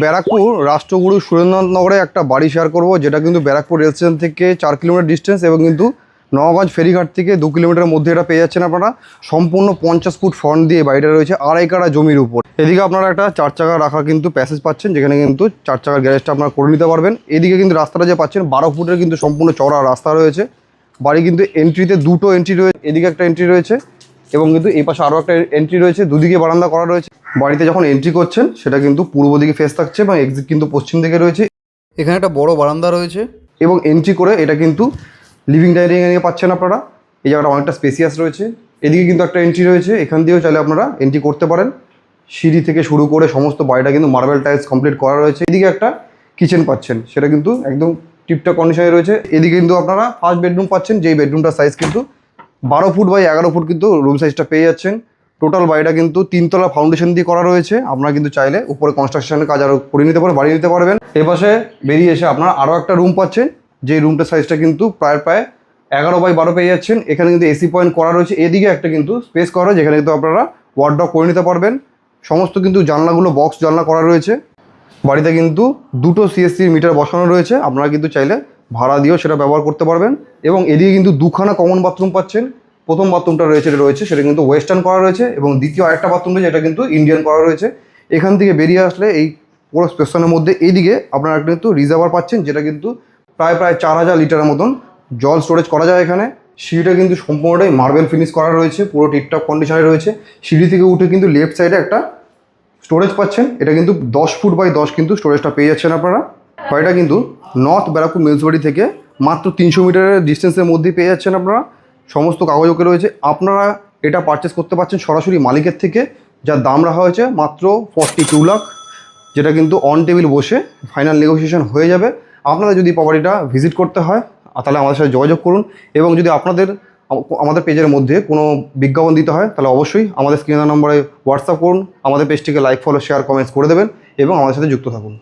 ব্যারাকপুর রাষ্ট্রগুরু সুরেন্দ্রনাথনগরে একটা বাড়ি শেয়ার করব, যেটা কিন্তু ব্যারাকপুর রেল স্টেশন থেকে 4 কিলোমিটার ডিস্টেন্স এবং কিন্তু নওগাঁজ ফেরিঘাট থেকে 2 কিলোমিটারের মধ্যে এটা পেয়ে যাচ্ছেন আপনারা। সম্পূর্ণ 50 ফুট ফ্রন্ট দিয়ে বাড়িটা রয়েছে, 2.5 কাঠা জমির উপর। এদিকে আপনারা একটা 4 চাকা রাখার কিন্তু প্যাসেজ পাচ্ছেন, যেখানে কিন্তু 4 চাকার গ্যারেজটা আপনারা করে নিতে পারবেন। এদিকে কিন্তু রাস্তাটা যে পাচ্ছেন 12 ফুটের কিন্তু সম্পূর্ণ চওড়া রাস্তা রয়েছে। বাড়ি কিন্তু এন্ট্রিতে 2টো এন্ট্রি রয়েছে, এদিকে একটা এন্ট্রি রয়েছে এবং কিন্তু এই পাশে আরও একটা এন্ট্রি রয়েছে। দুদিকে বারান্দা করা রয়েছে। বাড়িতে যখন এন্ট্রি করছেন সেটা কিন্তু পূর্ব দিকে ফেস থাকছে এবং এক্সিট কিন্তু পশ্চিম দিকে রয়েছে। এখানে একটা বড় বারান্দা রয়েছে এবং এন্ট্রি করে এটা কিন্তু লিভিং ডাইনিং এরিয়া পাচ্ছেন আপনারা। এই জায়গাটা অনেকটা স্পেসিয়াস রয়েছে। এদিকে কিন্তু একটা এন্ট্রি রয়েছে, এখান দিয়েও চাইলে আপনারা এন্ট্রি করতে পারেন। সিঁড়ি থেকে শুরু করে সমস্ত বাড়িটা কিন্তু মার্বেল টাইলস কমপ্লিট করা রয়েছে। এদিকে একটা কিচেন পাচ্ছেন, সেটা কিন্তু একদম টিপটপ কন্ডিশনে রয়েছে। এদিকে কিন্তু আপনারা ফার্স্ট বেডরুম পাচ্ছেন, যেই বেডরুমটার সাইজ কিন্তু 12 ফুট বাই 11 ফুট কিন্তু রুম সাইজটা পেয়ে যাচ্ছেন। টোটাল বাড়িটা কিন্তু 3তলা ফাউন্ডেশন দিয়ে করা রয়েছে। আপনারা কিন্তু চাইলে উপরে কনস্ট্রাকশনের কাজ আরও করে নিতে পারেন, বাড়িয়ে নিতে পারবেন। এপাশে বেরিয়ে এসে আপনারা আরও একটা রুম পাচ্ছেন, যে রুমটার সাইজটা কিন্তু প্রায় 11 বাই 12 পেয়ে যাচ্ছেন। এখানে কিন্তু এসি পয়েন্ট করা রয়েছে। এদিকে একটা কিন্তু স্পেস করা রয়েছে, যেখানে কিন্তু আপনারা ওয়ার্ডরোব করে নিতে পারবেন। সমস্ত কিন্তু জানলাগুলো বক্স জানলা করা রয়েছে। বাড়িতে কিন্তু 2টো সিএসসি মিটার বসানো রয়েছে, আপনারা কিন্তু চাইলে ভাড়া দিয়েও সেটা ব্যবহার করতে পারবেন। এবং এদিকে কিন্তু 2খানা কমন বাথরুম পাচ্ছেন। প্রথম বাথরুমটা রয়েছে সেটা কিন্তু ওয়েস্টার্ন করা রয়েছে এবং দ্বিতীয় আরেকটা বাথরুম রয়েছে, যেটা কিন্তু ইন্ডিয়ান করা রয়েছে। এখান থেকে বেরিয়ে আসলে এই পুরো স্পেশনের মধ্যে এইদিকে আপনারা কিন্তু রিজার্ভার পাচ্ছেন, যেটা কিন্তু প্রায় 4000 লিটারের মতন জল স্টোরেজ করা যায় এখানে। সিঁড়িটা কিন্তু সম্পূর্ণটাই মার্বেল ফিনিশ করা রয়েছে, পুরো টিপটপ কন্ডিশনে রয়েছে। সিঁড়ি থেকে উঠে কিন্তু লেফট সাইডে একটা স্টোরেজ পাচ্ছেন, এটা কিন্তু 10 ফুট বাই 10 কিন্তু স্টোরেজটা পেয়ে যাচ্ছেন আপনারা। বাড়িটা কিন্তু নর্থ ব্যারাকপুর মিউনিসিপালিটি থেকে মাত্র 300 মিটারের ডিস্টেন্সের মধ্যেই পেয়ে যাচ্ছেন আপনারা। সমস্ত কাগজ ওকে রয়েছে। আপনারা এটা পারচেস করতে পারছেন সরাসরি মালিকের থেকে, যার দাম রাখা হয়েছে মাত্র 42 লাখ, যেটা কিন্তু অন টেবিল বসে ফাইনাল নেগোসিয়েশন হয়ে যাবে। আপনাদের যদি প্রপার্টিটা ভিজিট করতে হয় তাহলে আমাদের সাথে যোগাযোগ করুন, এবং যদি আপনাদের আমাদের পেজের মধ্যে কোনো বিজ্ঞাপন দিতে হয় তাহলে অবশ্যই আমাদের স্ক্রিনের নম্বরে হোয়াটসঅ্যাপ করুন। আমাদের পেজটিকে লাইক, ফলো, শেয়ার, কমেন্টস করে দেবেন এবং আমাদের সাথে যুক্ত থাকুন।